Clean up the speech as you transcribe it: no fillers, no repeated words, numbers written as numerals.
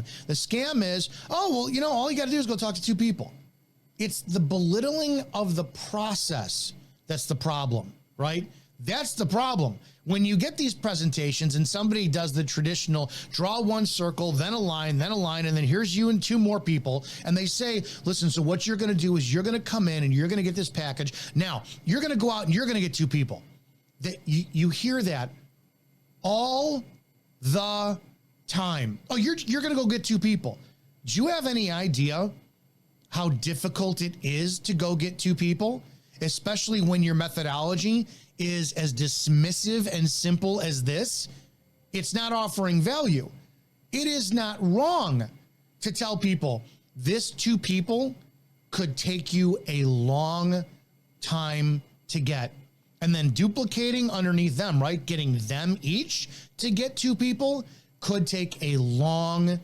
scam. The scam is, oh, well, you know, all you got to do is go talk to 2 people. It's the belittling of the process that's the problem, right? That's the problem. When you get these presentations and somebody does the traditional draw one circle, then a line, and then here's you and 2 more people. And they say, listen, so what you're going to do is you're going to come in and you're going to get this package. Now you're going to go out and you're going to get 2 people. That you hear that all the time. Oh, you're going to go get 2 people. Do you have any idea how difficult it is to go get 2 people, especially when your methodology is as dismissive and simple as this? It's not offering value. It is not wrong to tell people this 2 people could take you a long time to get, and then duplicating underneath them, right? Getting them each to get 2 people could take a long